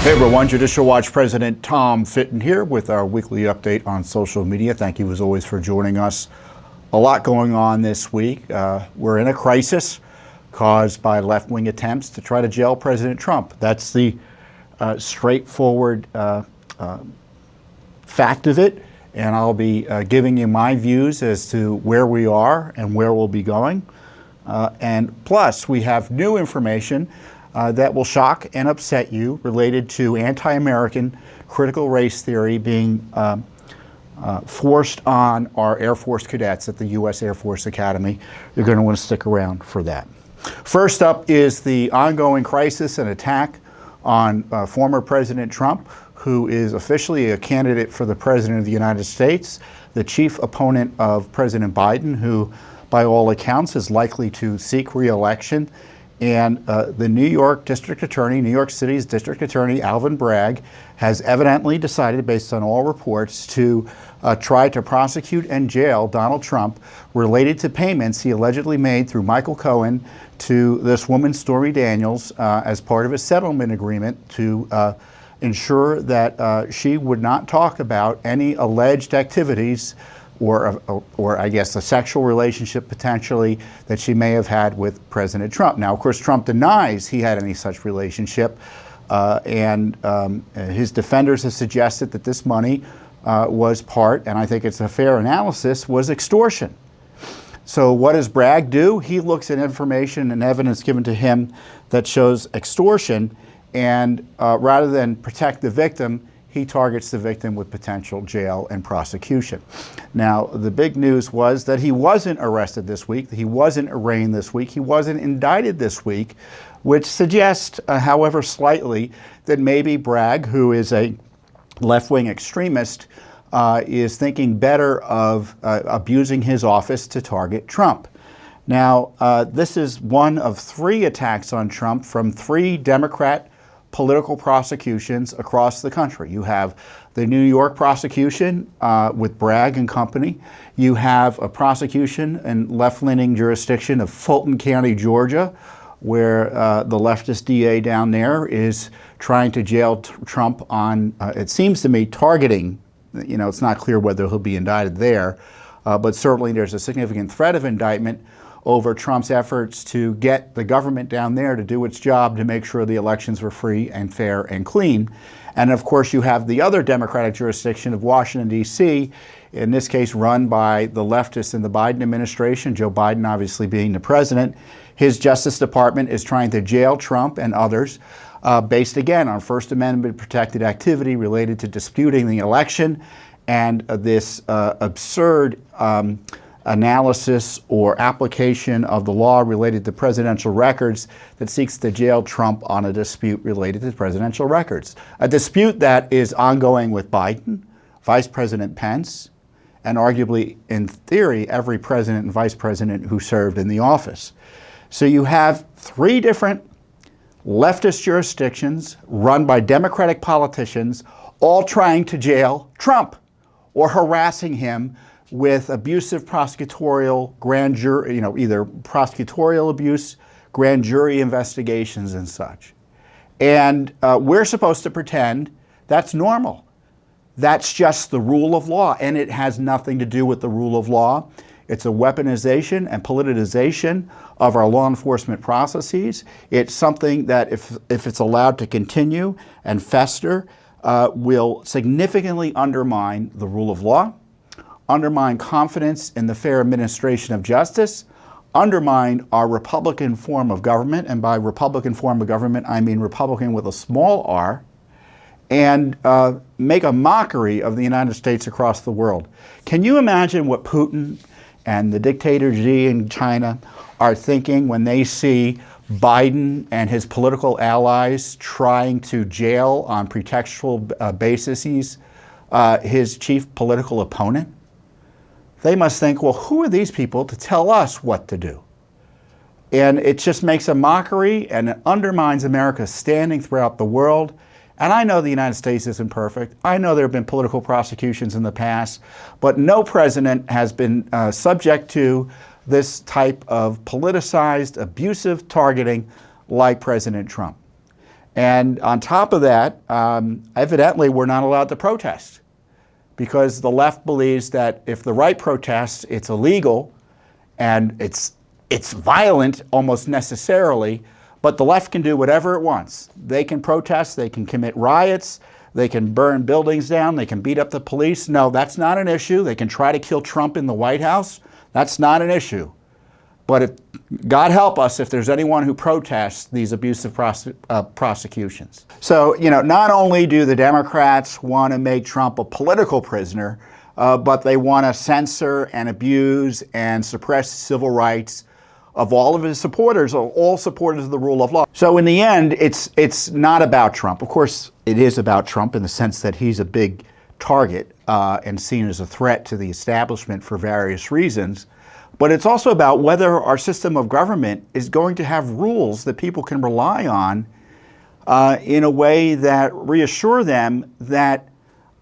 Hey everyone, Judicial Watch President Tom Fitton here with our weekly update on social media. Thank you as always for joining us. A lot going on this week. We're in a crisis caused by left-wing attempts to try to jail President Trump. That's the straightforward fact of it, and I'll be giving you my views as to where we are and where we'll be going. And plus, we have new information that will shock and upset you related to anti-American critical race theory being forced on our Air Force cadets at the U.S. Air Force Academy. You're going to want to stick around for that. First up is the ongoing crisis and attack on former President Trump, who is officially a candidate for the President of the United States, the chief opponent of President Biden, who by all accounts is likely to seek re-election. And the New York District Attorney, New York City's District Attorney, Alvin Bragg, has evidently decided, based on all reports, to try to prosecute and jail Donald Trump related to payments he allegedly made through Michael Cohen to this woman, Stormy Daniels, as part of a settlement agreement to ensure that she would not talk about any alleged activities or I guess a sexual relationship potentially that she may have had with President Trump. Now, of course, Trump denies he had any such relationship, and his defenders have suggested that this money was part, and I think it's a fair analysis, was extortion. So what does Bragg do? He looks at information and evidence given to him that shows extortion, and rather than protect the victim, he targets the victim with potential jail and prosecution. Now, the big news was that he wasn't arrested this week, that he wasn't arraigned this week, he wasn't indicted this week, which suggests, however slightly, that maybe Bragg, who is a left-wing extremist, is thinking better of abusing his office to target Trump. Now, this is one of 3 attacks on Trump from 3 Democrat political prosecutions across the country. You have the New York prosecution with Bragg and company. You have a prosecution in left-leaning jurisdiction of Fulton County, Georgia, where the leftist DA down there is trying to jail Trump on, it seems to me, targeting, you know, it's not clear whether he'll be indicted there, but certainly there's a significant threat of indictment over Trump's efforts to get the government down there to do its job to make sure the elections were free and fair and clean. And of course, you have the other Democratic jurisdiction of Washington, D.C., in this case run by the leftists in the Biden administration, Joe Biden obviously being the president. His Justice Department is trying to jail Trump and others based again on First Amendment protected activity related to disputing the election and this absurd analysis or application of the law related to presidential records that seeks to jail Trump on a dispute related to presidential records. A dispute that is ongoing with Biden, Vice President Pence, and arguably, in theory, every president and vice president who served in the office. So you have 3 different leftist jurisdictions run by Democratic politicians all trying to jail Trump or harassing him with abusive prosecutorial grand jury, either prosecutorial abuse, grand jury investigations and such. And we're supposed to pretend that's normal. That's just the rule of law, and it has nothing to do with the rule of law. It's a weaponization and politicization of our law enforcement processes. It's something that if it's allowed to continue and fester, will significantly undermine the rule of law, undermine confidence in the fair administration of justice, undermine our Republican form of government, and by Republican form of government, I mean Republican with a small r, and make a mockery of the United States across the world. Can you imagine what Putin and the dictator Xi in China are thinking when they see Biden and his political allies trying to jail on pretextual bases his chief political opponent? They must think, well, who are these people to tell us what to do? And it just makes a mockery and it undermines America's standing throughout the world. And I know the United States isn't perfect. I know there have been political prosecutions in the past, but no president has been subject to this type of politicized, abusive targeting like President Trump. And on top of that, evidently we're not allowed to protest, because the left believes that if the right protests, it's illegal and it's violent almost necessarily, but the left can do whatever it wants. They can protest, they can commit riots, they can burn buildings down, they can beat up the police. No, that's not an issue. They can try to kill Trump in the White House. That's not an issue. But if, God help us if there's anyone who protests these abusive prosecutions. So, not only do the Democrats want to make Trump a political prisoner, but they want to censor and abuse and suppress civil rights of all of his supporters, of all supporters of the rule of law. So in the end, it's not about Trump. Of course, it is about Trump in the sense that he's a big target and seen as a threat to the establishment for various reasons. But it's also about whether our system of government is going to have rules that people can rely on in a way that reassure them that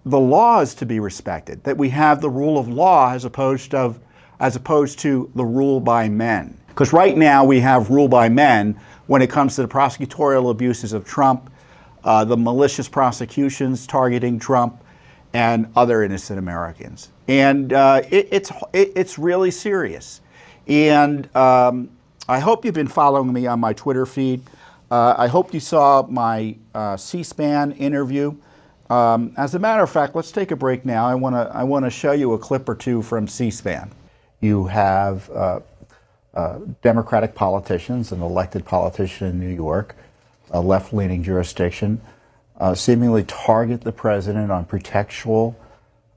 the law is to be respected, that we have the rule of law as opposed to the rule by men. Because right now we have rule by men when it comes to the prosecutorial abuses of Trump, the malicious prosecutions targeting Trump, and other innocent Americans. And it's really serious. And I hope you've been following me on my Twitter feed. I hope you saw my C-SPAN interview. As a matter of fact, let's take a break now. I want to show you a clip or two from C-SPAN. You have Democratic politicians, an elected politician in New York, a left-leaning jurisdiction, seemingly target the president on pretextual,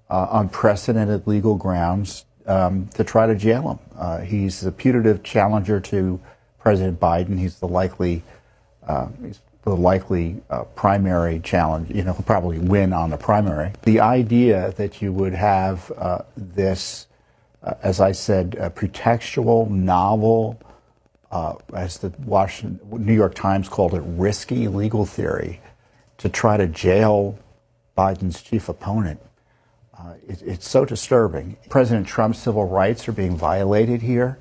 unprecedented legal grounds to try to jail him. He's the putative challenger to President Biden. He's the likely primary challenge. He'll probably win on the primary. The idea that you would have this, as I said, pretextual, novel, as the New York Times called it, risky legal theory, to try to jail Biden's chief opponent. It's so disturbing. President Trump's civil rights are being violated here.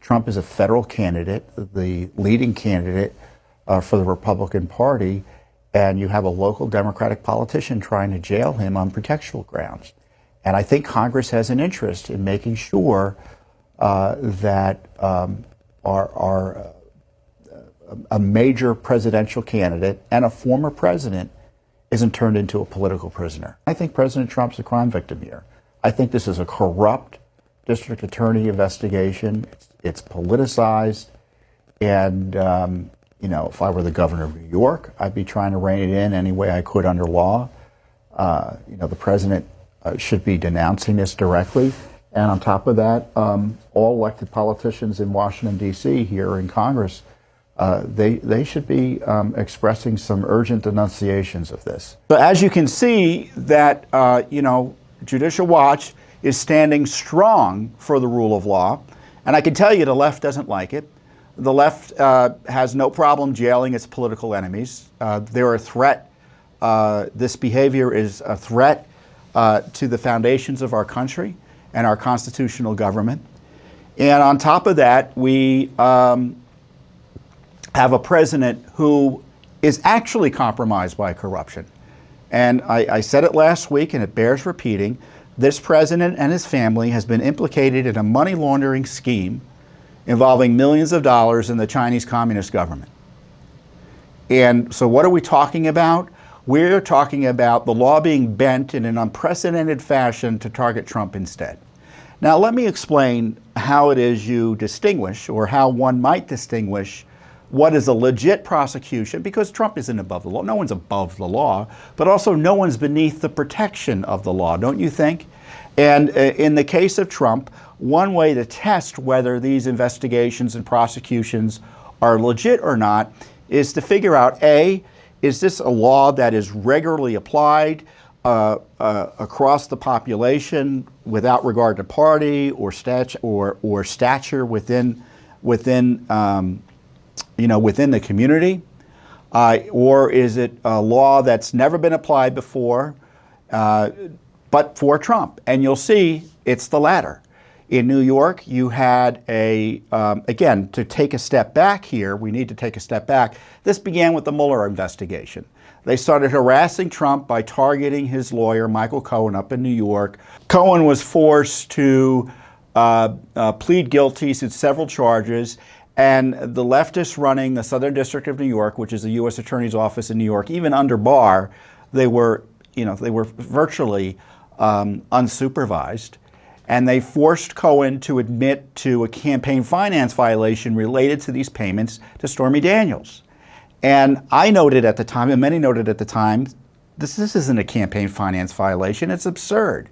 Trump is a federal candidate, the leading candidate for the Republican Party, and you have a local Democratic politician trying to jail him on pretextual grounds. And I think Congress has an interest in making sure that a major presidential candidate and a former president isn't turned into a political prisoner. I think President Trump's a crime victim here. I think this is a corrupt district attorney investigation. It's politicized. And, if I were the governor of New York, I'd be trying to rein it in any way I could under law. The president should be denouncing this directly. And on top of that, all elected politicians in Washington, D.C., here in Congress, they should be expressing some urgent denunciations of this. So as you can see that, Judicial Watch is standing strong for the rule of law. And I can tell you the left doesn't like it. The left has no problem jailing its political enemies. They're a threat. This behavior is a threat to the foundations of our country and our constitutional government. And on top of that, we have a president who is actually compromised by corruption. And I said it last week, and it bears repeating. This president and his family has been implicated in a money laundering scheme involving millions of dollars in the Chinese Communist government. And so what are we talking about? We're talking about the law being bent in an unprecedented fashion to target Trump instead. Now, let me explain how it is you distinguish, or how one might distinguish, what is a legit prosecution, because Trump isn't above the law. No one's above the law, but also no one's beneath the protection of the law, don't you think? And in the case of Trump, one way to test whether these investigations and prosecutions are legit or not is to figure out, A, is this a law that is regularly applied across the population without regard to party or stature within the community, or is it a law that's never been applied before, but for Trump? And you'll see it's the latter. In New York, you had again, to take a step back here, we need to take a step back. This began with the Mueller investigation. They started harassing Trump by targeting his lawyer, Michael Cohen, up in New York. Cohen was forced to plead guilty to several charges, and the leftists running the Southern District of New York, which is the U.S. Attorney's Office in New York, even under Barr, they were virtually unsupervised. And they forced Cohen to admit to a campaign finance violation related to these payments to Stormy Daniels. And I noted at the time, and many noted at the time, this isn't a campaign finance violation, it's absurd.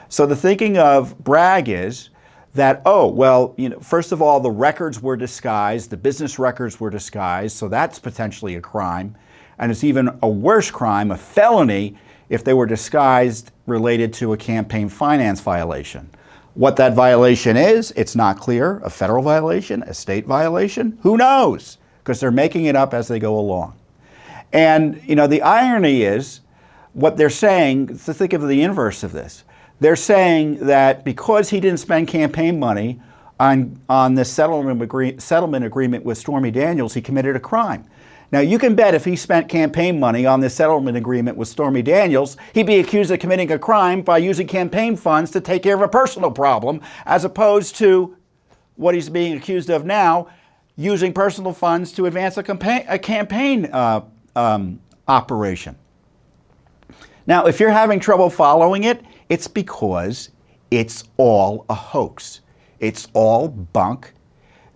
So the thinking of Bragg is that, oh, well, first of all, the records were disguised, the business records were disguised, so that's potentially a crime. And it's even a worse crime, a felony, if they were disguised related to a campaign finance violation. What that violation is, it's not clear. A federal violation, a state violation, who knows? Because they're making it up as they go along. And the irony is, what they're saying, to think of the inverse of this, they're saying that because he didn't spend campaign money on this settlement agreement with Stormy Daniels, he committed a crime. Now, you can bet if he spent campaign money on this settlement agreement with Stormy Daniels, he'd be accused of committing a crime by using campaign funds to take care of a personal problem, as opposed to what he's being accused of now, using personal funds to advance a campaign operation. Now, if you're having trouble following it, it's because it's all a hoax. It's all bunk.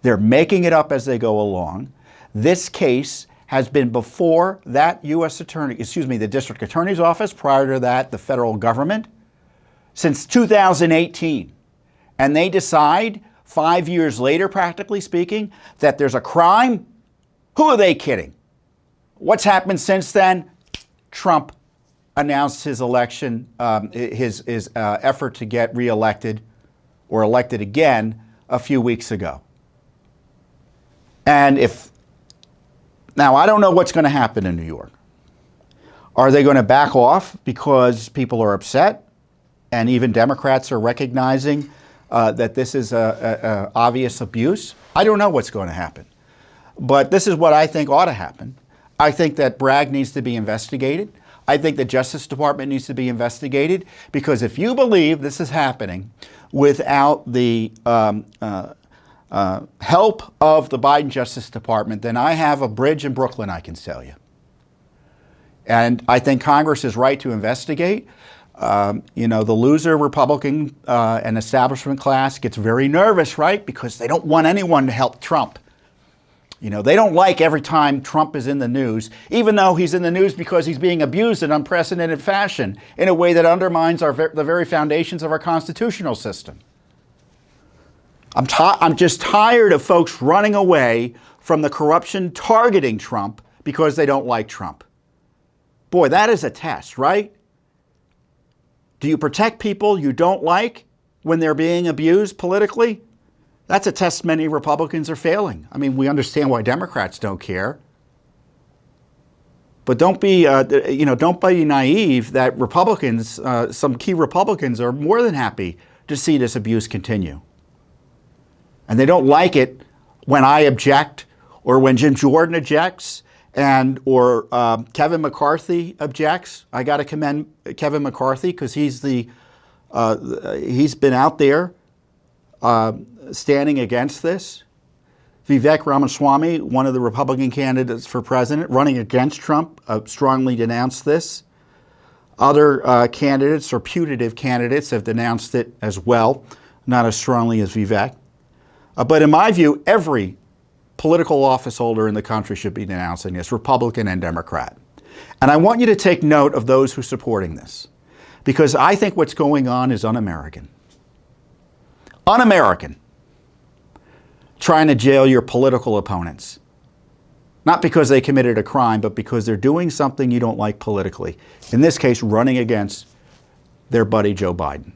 They're making it up as they go along. This case has been before that the district attorney's office, prior to that, the federal government, since 2018. And they decide 5 years later, practically speaking, that there's a crime. Who are they kidding? What's happened since then? Trump announced his election, his effort to get reelected or elected again a few weeks ago. And now, I don't know what's going to happen in New York. Are they going to back off because people are upset, and even Democrats are recognizing that this is a obvious abuse? I don't know what's going to happen. But this is what I think ought to happen. I think that Bragg needs to be investigated. I think the Justice Department needs to be investigated, because if you believe this is happening without the help of the Biden Justice Department, then I have a bridge in Brooklyn I can sell you. And I think Congress is right to investigate. The loser Republican and establishment class gets very nervous, right? Because they don't want anyone to help Trump. They don't like every time Trump is in the news, even though he's in the news because he's being abused in unprecedented fashion in a way that undermines the very foundations of our constitutional system. I'm just tired of folks running away from the corruption targeting Trump because they don't like Trump. Boy, that is a test, right? Do you protect people you don't like when they're being abused politically? That's a test many Republicans are failing. I mean, we understand why Democrats don't care. But don't be naive that Republicans, some key Republicans, are more than happy to see this abuse continue. And they don't like it when I object, or when Jim Jordan objects, or Kevin McCarthy objects. I got to commend Kevin McCarthy, because he's been out there standing against this. Vivek Ramaswamy, one of the Republican candidates for president, running against Trump, strongly denounced this. Other candidates or putative candidates have denounced it as well, not as strongly as Vivek. But in my view, every political office holder in the country should be denouncing this, Republican and Democrat. And I want you to take note of those who are supporting this, because I think what's going on is un-American. Un-American. Trying to jail your political opponents. Not because they committed a crime, but because they're doing something you don't like politically. In this case, running against their buddy Joe Biden.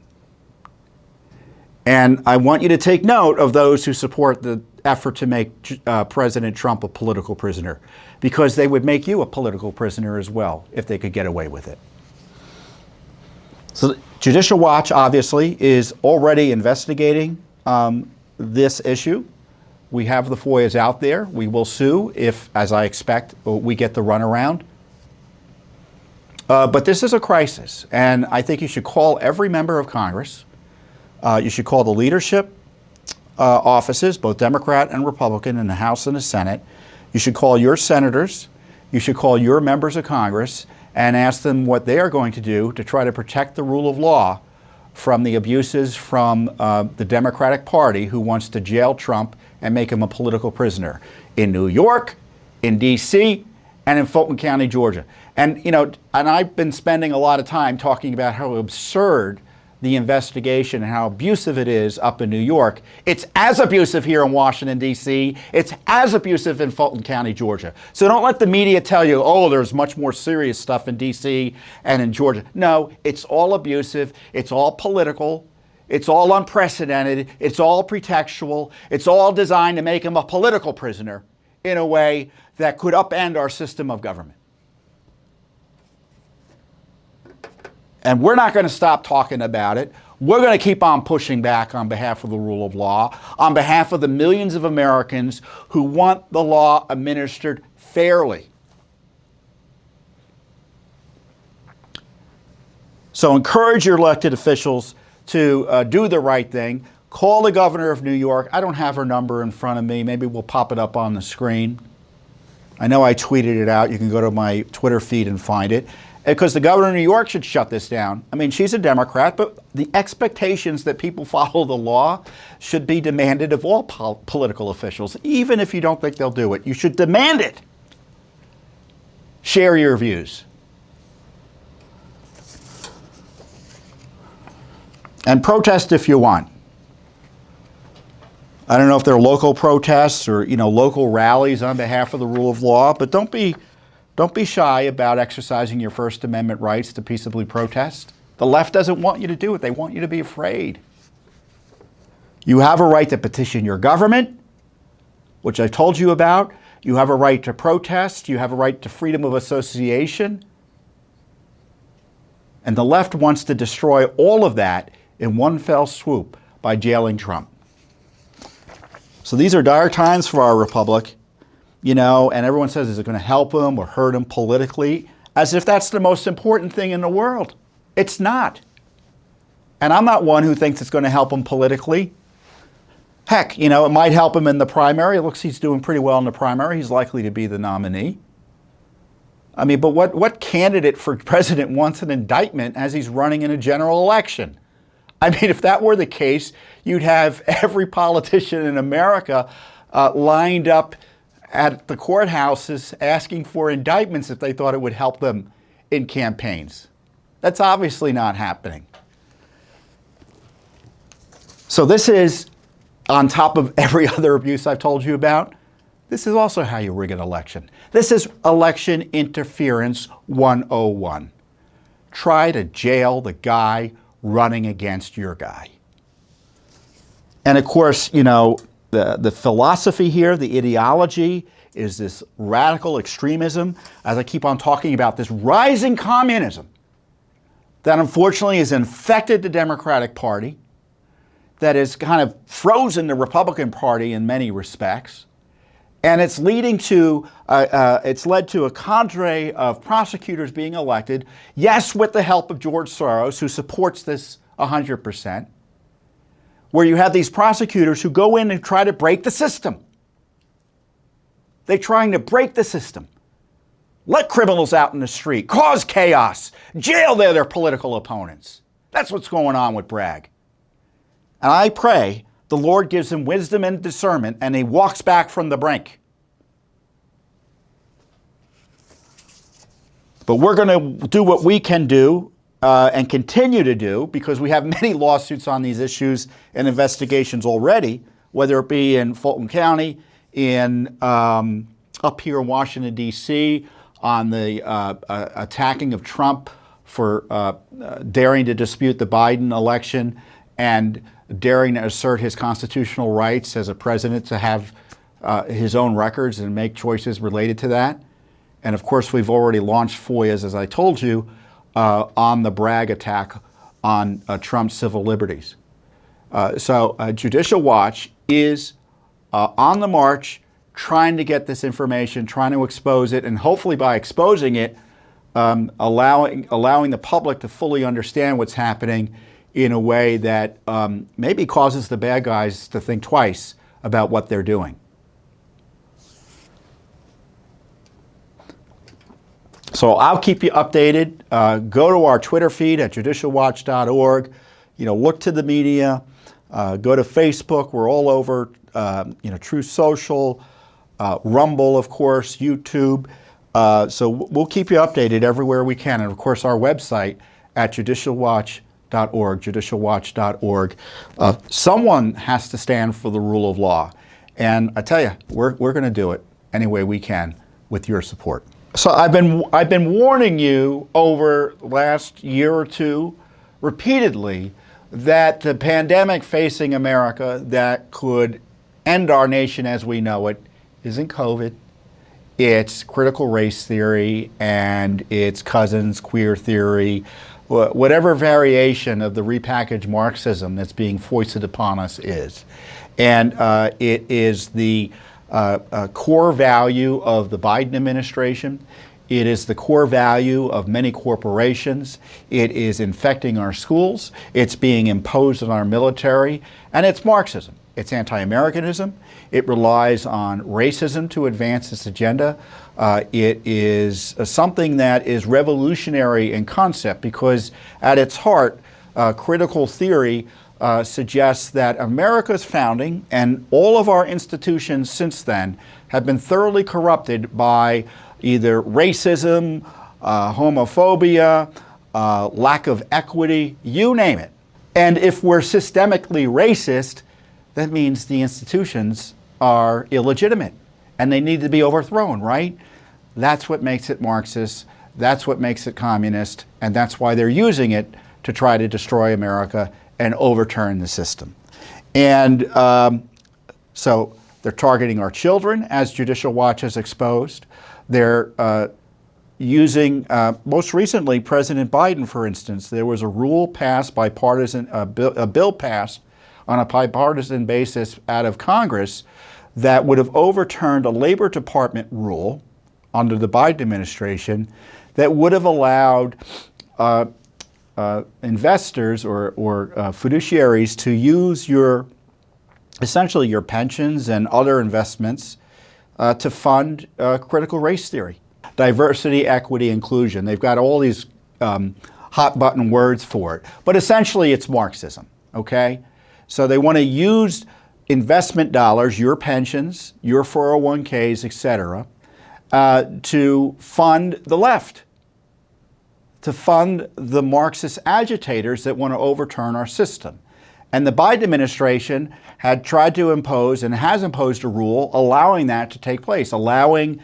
And I want you to take note of those who support the effort to make President Trump a political prisoner, because they would make you a political prisoner as well if they could get away with it. So Judicial Watch, obviously, is already investigating this issue. We have the FOIAs out there. We will sue if, as I expect, we get the runaround. But this is a crisis, and I think you should call every member of Congress. You should call the leadership offices, both Democrat and Republican, in the House and the Senate. You should call your senators. You should call your members of Congress and ask them what they are going to do to try to protect the rule of law from the abuses from the Democratic Party, who wants to jail Trump and make him a political prisoner in New York, in D.C., and in Fulton County, Georgia. And, you know, and I've been spending a lot of time talking about how absurd the investigation and how abusive it is up in New York. It's as abusive here in Washington, D.C. It's as abusive in Fulton County, Georgia. So don't let the media tell you, oh, there's much more serious stuff in D.C. and in Georgia. No, it's all abusive. It's all political. It's all unprecedented. It's all pretextual. It's all designed to make him a political prisoner in a way that could upend our system of government. And we're not going to stop talking about it. We're going to keep on pushing back on behalf of the rule of law, on behalf of the millions of Americans who want the law administered fairly. So encourage your elected officials to do the right thing. Call the governor of New York. I don't have her number in front of me. Maybe we'll pop it up on the screen. I know I tweeted it out. You can go to my Twitter feed and find it. Because the governor of New York should shut this down. I mean, she's a Democrat, but the expectations that people follow the law should be demanded of all political officials, even if you don't think they'll do it. You should demand it. Share your views. And protest if you want. I don't know if they're local protests or, you know, local rallies on behalf of the rule of law, but don't be shy about exercising your First Amendment rights to peaceably protest. The left doesn't want you to do it. They want you to be afraid. You have a right to petition your government, which I've told you about. You have a right to protest. You have a right to freedom of association. And the left wants to destroy all of that in one fell swoop by jailing Trump. So these are dire times for our republic. You know, and everyone says, is it going to help him or hurt him politically? As if that's the most important thing in the world. It's not. And I'm not one who thinks it's going to help him politically. Heck, you know, it might help him in the primary. It looks he's doing pretty well in the primary. He's likely to be the nominee. I mean, but what candidate for president wants an indictment as he's running in a general election? I mean, if that were the case, you'd have every politician in America lined up at the courthouses asking for indictments if they thought it would help them in campaigns. That's obviously not happening. So this is, on top of every other abuse I've told you about, this is also how you rig an election. This is election interference 101. Try to jail the guy running against your guy. And of course, you know, the philosophy here, the ideology, is this radical extremism, as I keep on talking about, this rising communism that unfortunately has infected the Democratic Party, that has kind of frozen the Republican Party in many respects, and it's leading to, it's led to a cadre of prosecutors being elected, yes, with the help of George Soros, who supports this 100%, where you have these prosecutors who go in and try to break the system. They're trying to break the system. Let criminals out in the street, cause chaos, jail their political opponents. That's what's going on with Bragg. And I pray the Lord gives him wisdom and discernment and he walks back from the brink. But we're going to do what we can do and continue to do, because we have many lawsuits on these issues and investigations already, whether it be in Fulton County, in up here in Washington, D.C., on the attacking of Trump for daring to dispute the Biden election and daring to assert his constitutional rights as a president to have his own records and make choices related to that. And of course, we've already launched FOIAs, as I told you, on the Bragg attack on Trump's civil liberties. So Judicial Watch is on the march, trying to get this information, trying to expose it, and hopefully by exposing it, allowing the public to fully understand what's happening in a way that maybe causes the bad guys to think twice about what they're doing. So I'll keep you updated. Go to our Twitter feed at judicialwatch.org. Look to the media. Go to Facebook. We're all over. True Social, Rumble, of course, YouTube. So we'll keep you updated everywhere we can. And of course, our website at judicialwatch.org, judicialwatch.org. Someone has to stand for the rule of law. And I tell you, we're going to do it any way we can with your support. So I've been warning you over the last year or two repeatedly that the pandemic facing America that could end our nation as we know it isn't COVID. It's critical race theory and its cousins, queer theory, whatever variation of the repackaged Marxism that's being foisted upon us is. And it is the core value of the Biden administration. It is the core value of many corporations. It is infecting our schools. It's being imposed on our military. And it's Marxism. It's anti-Americanism. It relies on racism to advance its agenda. It is something that is revolutionary in concept because at its heart, critical theory suggests that America's founding and all of our institutions since then have been thoroughly corrupted by either racism, homophobia, lack of equity, you name it. And if we're systemically racist, that means the institutions are illegitimate and they need to be overthrown, right? That's what makes it Marxist, that's what makes it communist, and that's why they're using it to try to destroy America and overturn the system. And so they're targeting our children, as Judicial Watch has exposed. They're using, most recently, President Biden, for instance. There was a rule passed bipartisan, a bill passed on a bipartisan basis out of Congress that would have overturned a Labor Department rule under the Biden administration that would have allowed investors or fiduciaries to use essentially your pensions and other investments to fund critical race theory, diversity, equity, inclusion. They've got all these hot button words for it, but essentially it's Marxism, okay? So they want to use investment dollars, your pensions, your 401ks, etc., to fund the left, to fund the Marxist agitators that want to overturn our system. And the Biden administration had tried to impose and has imposed a rule allowing that to take place, allowing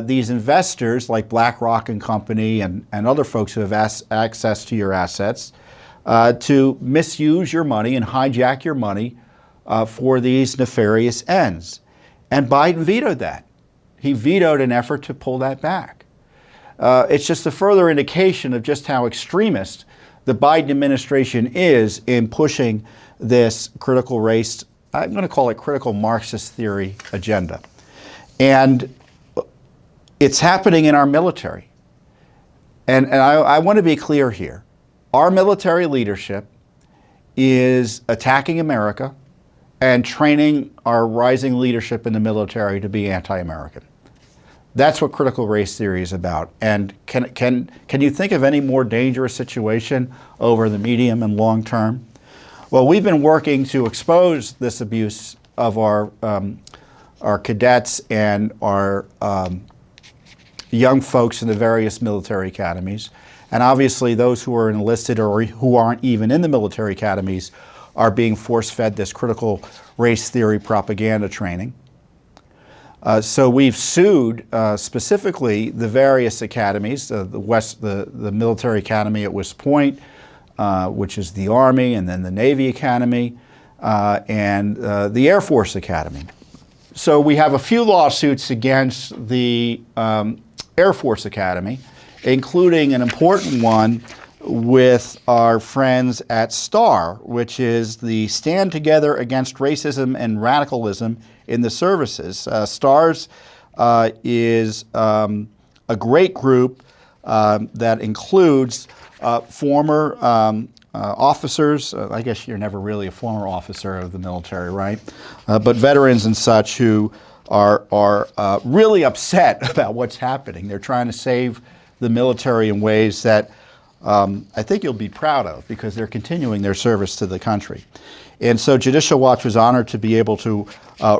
these investors like BlackRock and company and other folks who have access to your assets to misuse your money and hijack your money for these nefarious ends. And Biden vetoed that. He vetoed an effort to pull that back. It's just a further indication of just how extremist the Biden administration is in pushing this critical race, I'm going to call it critical Marxist theory agenda. And it's happening in our military. And I want to be clear here. Our military leadership is attacking America and training our rising leadership in the military to be anti-American. That's what critical race theory is about. And can you think of any more dangerous situation over the medium and long term? Well, we've been working to expose this abuse of our cadets and our young folks in the various military academies. And obviously those who are enlisted or who aren't even in the military academies are being force-fed this critical race theory propaganda training. So we've sued specifically the various academies, the military academy at West Point, which is the Army, and then the Navy Academy, and the Air Force Academy. So we have a few lawsuits against the Air Force Academy, including an important one with our friends at STAR, which is the Stand Together Against Racism and Radicalism in the Services. STARS is a great group that includes former officers. I guess you're never really a former officer of the military, right? But veterans and such who are really upset about what's happening. They're trying to save the military in ways that I think you'll be proud of, because they're continuing their service to the country. And so Judicial Watch was honored to be able to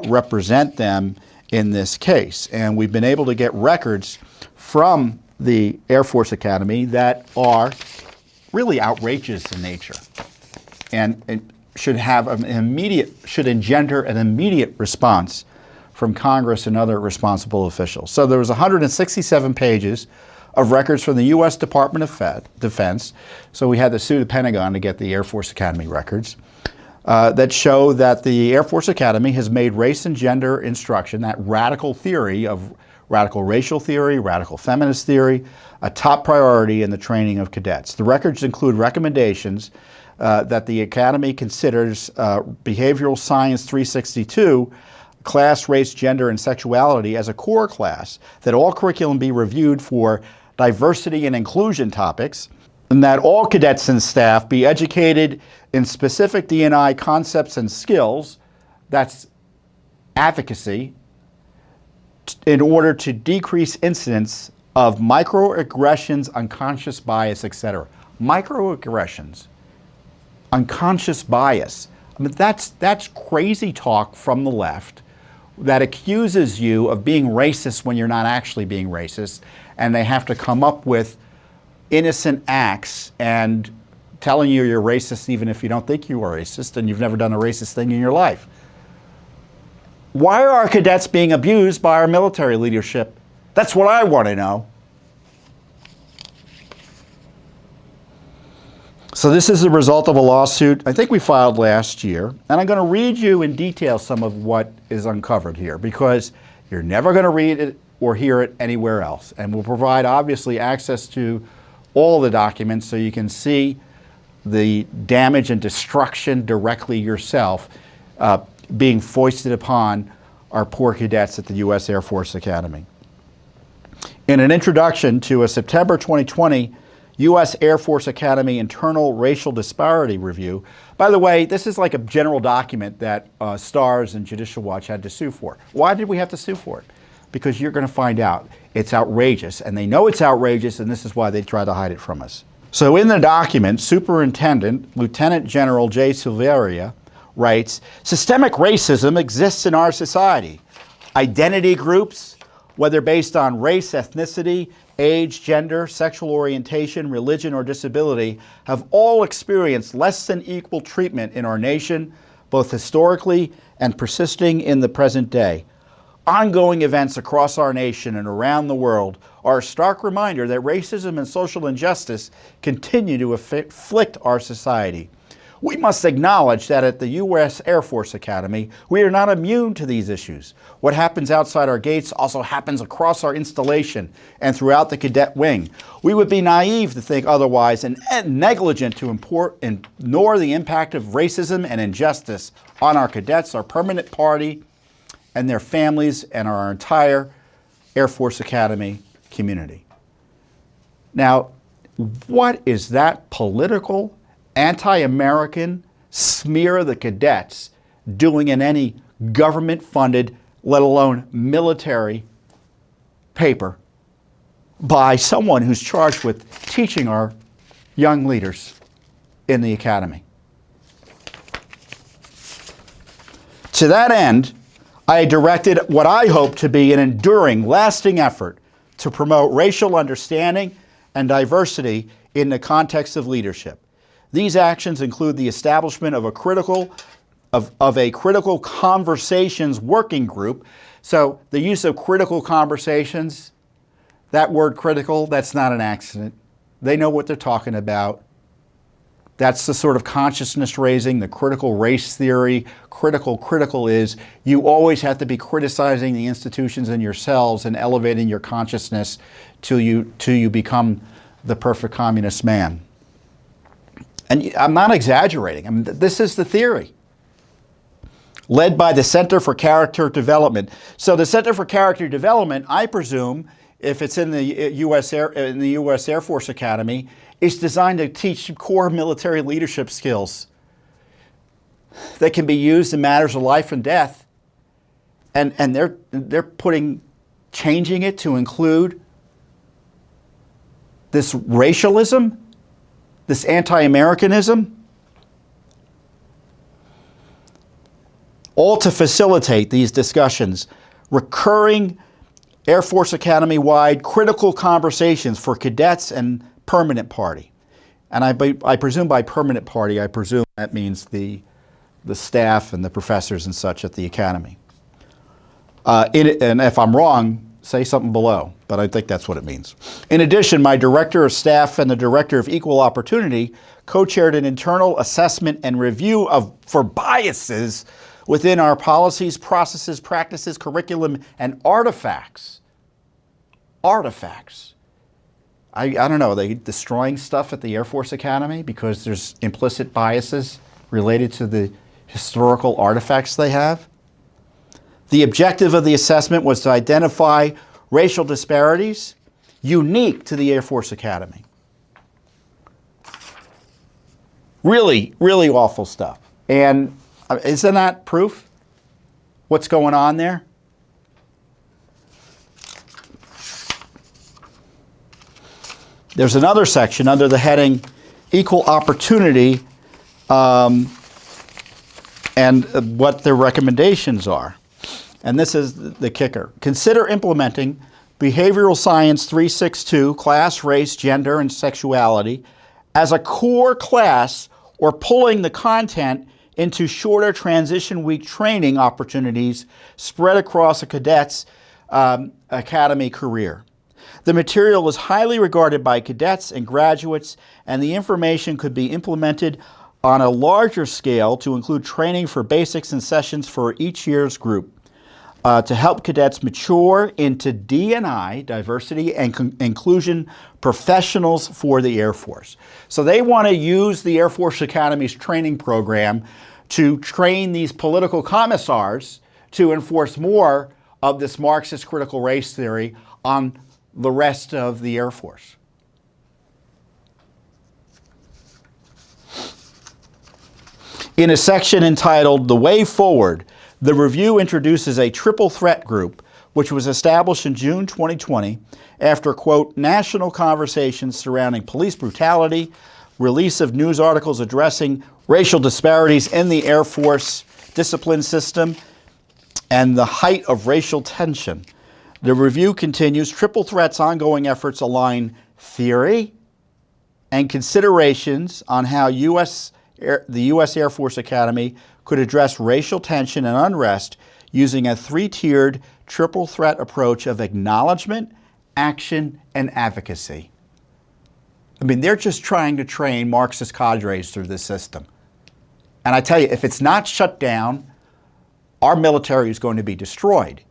represent them in this case. And we've been able to get records from the Air Force Academy that are really outrageous in nature and should have should engender an immediate response from Congress and other responsible officials. So there was 167 pages of records from the U.S. Department of Defense. So we had to sue the Pentagon to get the Air Force Academy records that show that the Air Force Academy has made race and gender instruction, that radical theory of radical racial theory, radical feminist theory, a top priority in the training of cadets. The records include recommendations that the Academy considers Behavioral Science 362, class, race, gender, and sexuality as a core class, that all curriculum be reviewed for diversity and inclusion topics, and that all cadets and staff be educated in specific D&I concepts and skills, that's advocacy, in order to decrease incidents of microaggressions, unconscious bias, etc. Microaggressions, unconscious bias. I mean, that's crazy talk from the left that accuses you of being racist when you're not actually being racist, and they have to come up with innocent acts and telling you you're racist even if you don't think you are racist and you've never done a racist thing in your life. Why are our cadets being abused by our military leadership? That's what I want to know. So this is the result of a lawsuit I think we filed last year, and I'm going to read you in detail some of what is uncovered here, because you're never going to read it or hear it anywhere else. And we'll provide, obviously, access to all the documents so you can see the damage and destruction directly yourself being foisted upon our poor cadets at the U.S. Air Force Academy. In an introduction to a September 2020 U.S. Air Force Academy Internal Racial Disparity Review. By the way, this is like a general document that STARS and Judicial Watch had to sue for. Why did we have to sue for it? Because you're going to find out it's outrageous, and they know it's outrageous, and this is why they try to hide it from us. So in the document, Superintendent Lieutenant General J. Silveria writes, systemic racism exists in our society. Identity groups, whether based on race, ethnicity, age, gender, sexual orientation, religion, or disability, have all experienced less than equal treatment in our nation, both historically and persisting in the present day. Ongoing events across our nation and around the world are a stark reminder that racism and social injustice continue to afflict our society. We must acknowledge that at the U.S. Air Force Academy, we are not immune to these issues. What happens outside our gates also happens across our installation and throughout the cadet wing. We would be naive to think otherwise and negligent to ignore the impact of racism and injustice on our cadets, our permanent party, and their families, and our entire Air Force Academy community. Now, what is that political, anti-American smear of the cadets doing in any government-funded, let alone military paper by someone who's charged with teaching our young leaders in the academy? To that end, I directed what I hope to be an enduring, lasting effort to promote racial understanding and diversity in the context of leadership. These actions include the establishment of a critical conversations working group. So the use of critical conversations, that word critical, that's not an accident. They know what they're talking about. That's the sort of consciousness raising, the critical race theory. Critical is you always have to be criticizing the institutions and yourselves and elevating your consciousness till you become the perfect communist man. And I'm not exaggerating. I mean, this is the theory, led by the Center for Character Development. So the Center for Character Development, I presume, if it's in the U.S. Air Force Academy, is designed to teach core military leadership skills that can be used in matters of life and death. And they're changing it to include this racialism, this anti-Americanism, all to facilitate these discussions, recurring Air Force Academy-wide critical conversations for cadets and permanent party. And I presume by permanent party, I presume that means the staff and the professors and such at the academy. And if I'm wrong, say something below, but I think that's what it means. In addition, my Director of Staff and the Director of Equal Opportunity co-chaired an internal assessment and review for biases within our policies, processes, practices, curriculum, and artifacts. Artifacts. I don't know, are they destroying stuff at the Air Force Academy because there's implicit biases related to the historical artifacts they have? The objective of the assessment was to identify racial disparities unique to the Air Force Academy. Really, really awful stuff. And isn't that proof? What's going on there? There's another section under the heading Equal Opportunity and what their recommendations are. And this is the kicker. Consider implementing Behavioral Science 362, Class, Race, Gender, and Sexuality, as a core class, or pulling the content into shorter transition week training opportunities spread across a cadet's academy career. The material is highly regarded by cadets and graduates, and the information could be implemented on a larger scale to include training for basics and sessions for each year's group. To help cadets mature into D&I, diversity and inclusion professionals for the Air Force. So they want to use the Air Force Academy's training program to train these political commissars to enforce more of this Marxist critical race theory on the rest of the Air Force. In a section entitled "The Way Forward," the review introduces a triple threat group, which was established in June 2020 after, quote, national conversations surrounding police brutality, release of news articles addressing racial disparities in the Air Force discipline system, and the height of racial tension. The review continues, triple threat's ongoing efforts align theory and considerations on how the U.S. Air Force Academy could address racial tension and unrest using a three-tiered triple threat approach of acknowledgement, action, and advocacy. I mean, they're just trying to train Marxist cadres through this system. And I tell you, if it's not shut down, our military is going to be destroyed,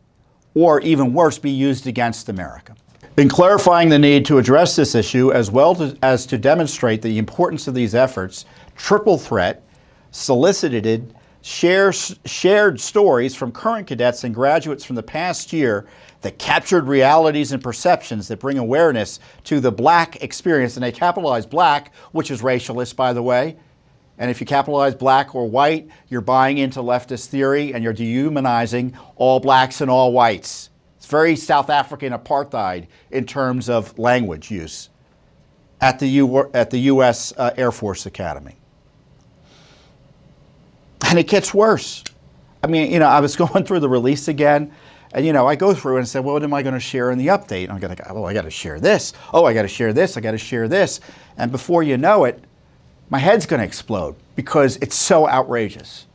or even worse, be used against America. In clarifying the need to address this issue, as well as to demonstrate the importance of these efforts, Triple Threat solicited shared stories from current cadets and graduates from the past year that captured realities and perceptions that bring awareness to the black experience. And they capitalize black, which is racialist, by the way. And if you capitalize black or white, you're buying into leftist theory and you're dehumanizing all blacks and all whites. It's very South African apartheid in terms of language use at the U.S. Air Force Academy. And it gets worse. I mean, I was going through the release again, and, I go through and say, well, what am I going to share in the update? And I'm going to go, I got to share this. Oh, I got to share this. I got to share this. And before you know it, my head's going to explode because it's so outrageous.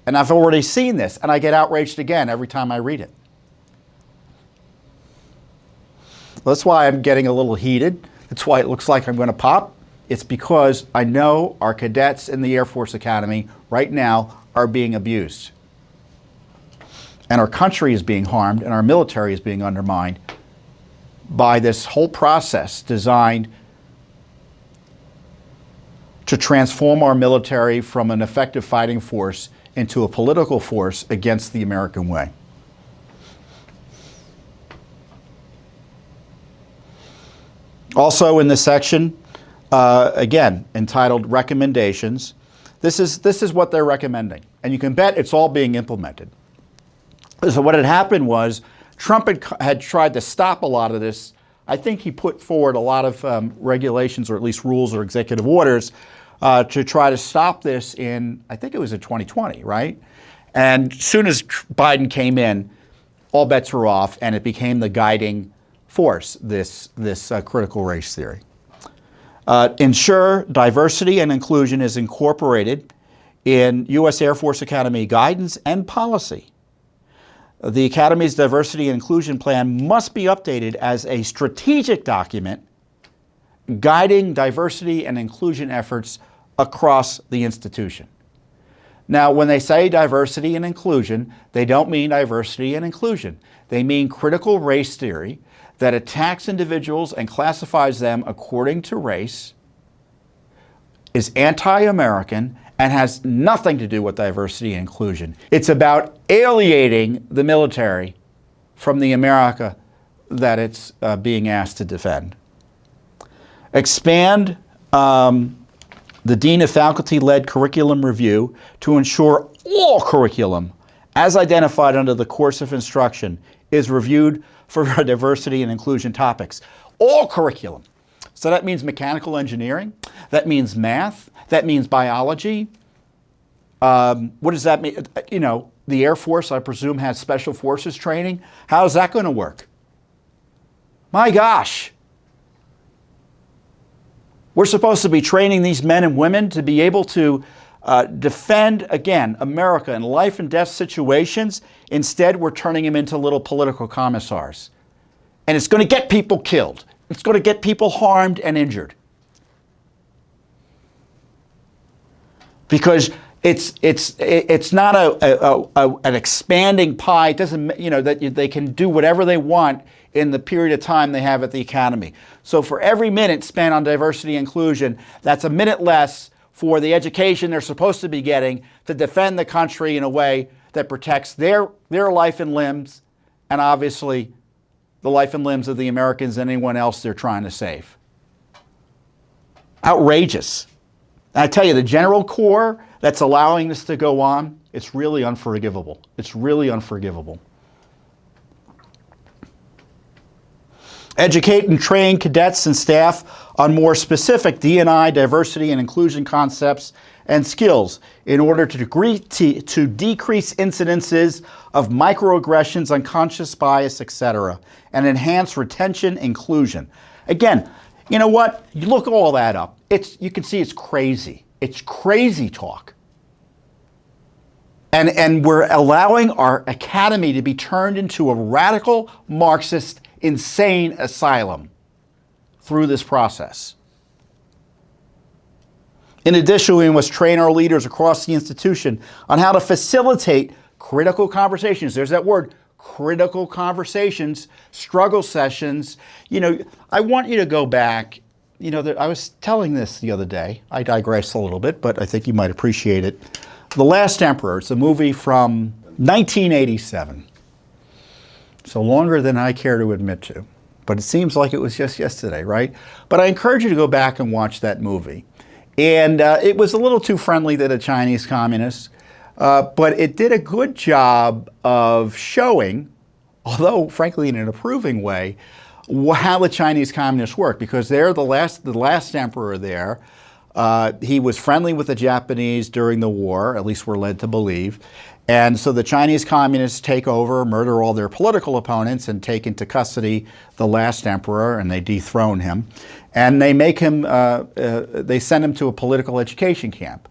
And I've already seen this, and I get outraged again every time I read it. That's why I'm getting a little heated. That's why it looks like I'm going to pop. It's because I know our cadets in the Air Force Academy right now are being abused. And our country is being harmed, and our military is being undermined by this whole process designed to transform our military from an effective fighting force into a political force against the American way. Also in this section, again, entitled Recommendations, this is what they're recommending. And you can bet it's all being implemented. So what had happened was Trump had tried to stop a lot of this. I think he put forward a lot of regulations, or at least rules or executive orders, to try to stop this in, I think it was in 2020, right? And as soon as Biden came in, all bets were off, and it became the guiding force, this critical race theory. Ensure diversity and inclusion is incorporated in U.S. Air Force Academy guidance and policy. The Academy's diversity and inclusion plan must be updated as a strategic document guiding diversity and inclusion efforts across the institution. Now, when they say diversity and inclusion, they don't mean diversity and inclusion. They mean critical race theory that attacks individuals and classifies them according to race, is anti-American, and has nothing to do with diversity and inclusion. It's about alienating the military from the America that it's being asked to defend. Expand the Dean of Faculty-led curriculum review to ensure all curriculum, as identified under the course of instruction, is reviewed for diversity and inclusion topics. All curriculum. So that means mechanical engineering, that means math, that means biology. What does that mean? You know, the Air Force, I presume, has special forces training. How is that going to work? My gosh. We're supposed to be training these men and women to be able to defend, again, America in life and death situations. Instead, we're turning them into little political commissars. And it's going to get people killed. It's going to get people harmed and injured. Because it's not an expanding pie. It doesn't, you know, that they can do whatever they want in the period of time they have at the academy. So for every minute spent on diversity and inclusion, that's a minute less for the education they're supposed to be getting to defend the country in a way that protects their life and limbs, and obviously the life and limbs of the Americans and anyone else they're trying to save. Outrageous. And I tell you, the general core that's allowing this to go on, it's really unforgivable. It's really unforgivable. Educate and train cadets and staff on more specific D&I, diversity and inclusion concepts and skills in order to decrease incidences of microaggressions, unconscious bias, etc., and enhance retention inclusion. Again, you know what? You look all that up. You can see it's crazy. It's crazy talk. And we're allowing our academy to be turned into a radical Marxist insane asylum through this process. In addition, we must train our leaders across the institution on how to facilitate critical conversations. There's that word, critical conversations, struggle sessions. You know, I want you to go back. You know, I was telling this the other day. I digress a little bit, but I think you might appreciate it. The Last Emperor, it's a movie from 1987. So longer than I care to admit to. But it seems like it was just yesterday, right? But I encourage you to go back and watch that movie. And it was a little too friendly to the Chinese communists, but it did a good job of showing, although frankly in an approving way, how the Chinese communists work, because they're the last emperor there. He was friendly with the Japanese during the war, at least we're led to believe. And so the Chinese communists take over, murder all their political opponents, and take into custody the last emperor, and they dethrone him. And they make him, they send him to a political education camp.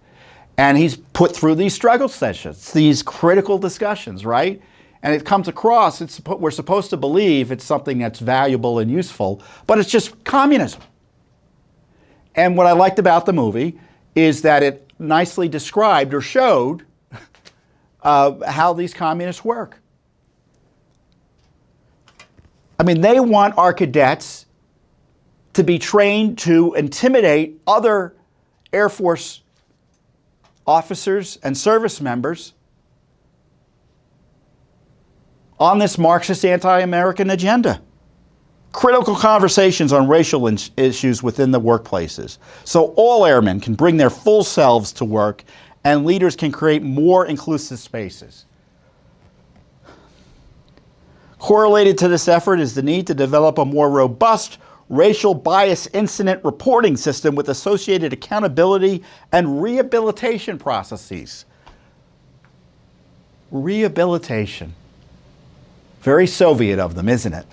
And he's put through these struggle sessions, these critical discussions, right? And it comes across, we're supposed to believe it's something that's valuable and useful, but it's just communism. And what I liked about the movie is that it nicely described or showed how these communists work. I mean, they want our cadets to be trained to intimidate other Air Force officers and service members on this Marxist anti-American agenda. Critical conversations on racial issues within the workplaces, so all airmen can bring their full selves to work and leaders can create more inclusive spaces. Correlated to this effort is the need to develop a more robust racial bias incident reporting system with associated accountability and rehabilitation processes. Rehabilitation. Very Soviet of them, isn't it?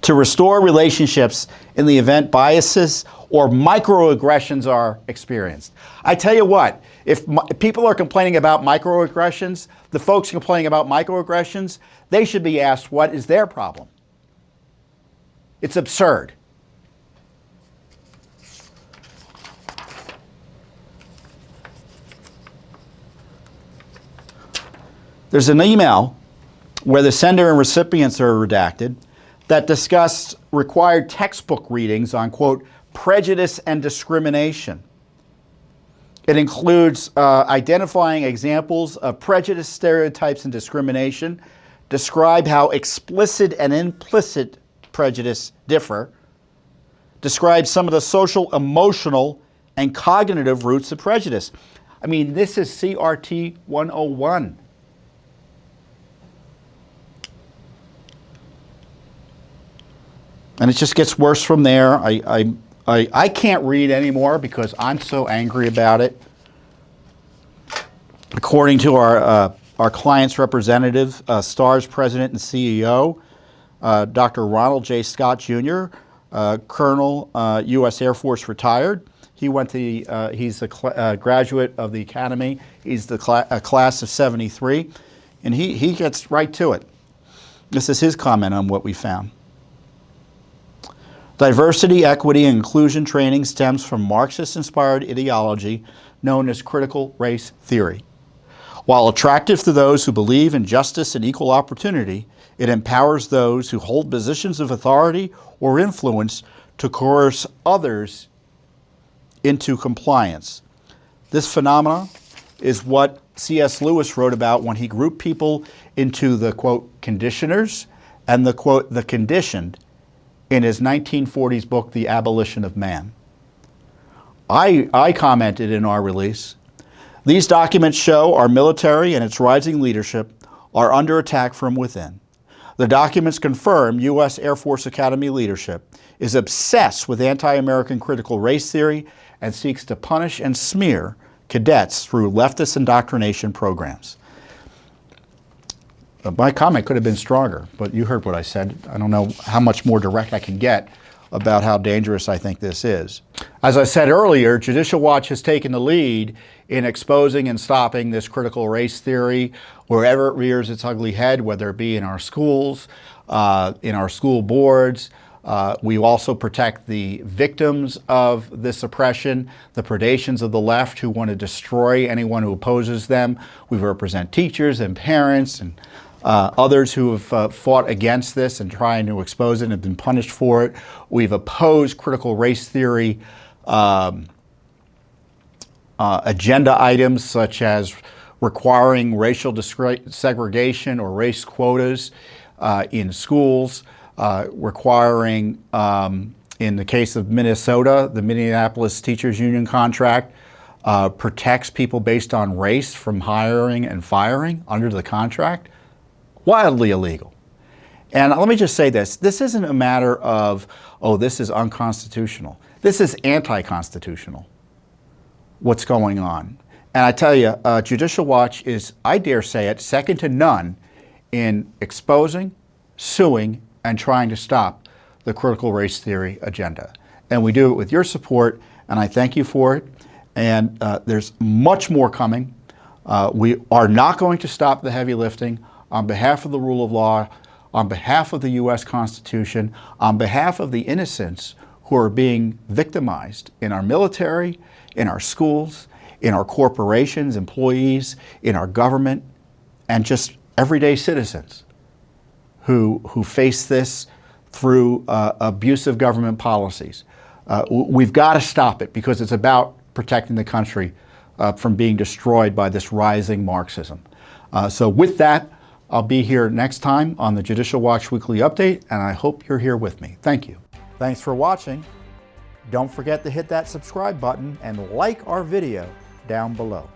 To restore relationships in the event biases or microaggressions are experienced. I tell you what, if people are complaining about microaggressions, the folks complaining about microaggressions, they should be asked what is their problem. It's absurd. There's an email where the sender and recipients are redacted that discussed required textbook readings on, quote, prejudice and discrimination. It includes identifying examples of prejudice, stereotypes, and discrimination, describe how explicit and implicit prejudice differ, describe some of the social, emotional, and cognitive roots of prejudice. I mean, this is CRT 101. And it just gets worse from there. I can't read anymore because I'm so angry about it. According to our client's representative, STAR's president and CEO, Dr. Ronald J. Scott Jr., Colonel, U.S. Air Force retired. He went to he's a graduate of the Academy. He's the class of 73. And he gets right to it. This is his comment on what we found. Diversity, equity, and inclusion training stems from Marxist-inspired ideology known as critical race theory. While attractive to those who believe in justice and equal opportunity, it empowers those who hold positions of authority or influence to coerce others into compliance. This phenomenon is what C.S. Lewis wrote about when he grouped people into the, quote, conditioners and the, quote, the conditioned in his 1940s book, The Abolition of Man. I commented in our release, these documents show our military and its rising leadership are under attack from within. The documents confirm U.S. Air Force Academy leadership is obsessed with anti-American critical race theory and seeks to punish and smear cadets through leftist indoctrination programs. My comment could have been stronger, but you heard what I said. I don't know how much more direct I can get about how dangerous I think this is. As I said earlier, Judicial Watch has taken the lead in exposing and stopping this critical race theory wherever it rears its ugly head, whether it be in our schools, in our school boards. We also protect the victims of this oppression, the predations of the left who want to destroy anyone who opposes them. We represent teachers and parents and others who have fought against this and trying to expose it and have been punished for it. We've opposed critical race theory agenda items such as requiring racial segregation or race quotas in schools, requiring, in the case of Minnesota, the Minneapolis Teachers Union contract protects people based on race from hiring and firing under the contract. Wildly illegal. And let me just say this. This isn't a matter of, oh, this is unconstitutional. This is anti-constitutional, what's going on. And I tell you, Judicial Watch is, I dare say it, second to none in exposing, suing, and trying to stop the critical race theory agenda. And we do it with your support, and I thank you for it. And there's much more coming. We are not going to stop the heavy lifting. On behalf of the rule of law, on behalf of the U.S. Constitution, on behalf of the innocents who are being victimized in our military, in our schools, in our corporations, employees, in our government, and just everyday citizens who face this through abusive government policies. We've got to stop it because it's about protecting the country from being destroyed by this rising Marxism. So with that, I'll be here next time on the Judicial Watch Weekly Update, and I hope you're here with me. Thank you. Thanks for watching. Don't forget to hit that subscribe button and like our video down below.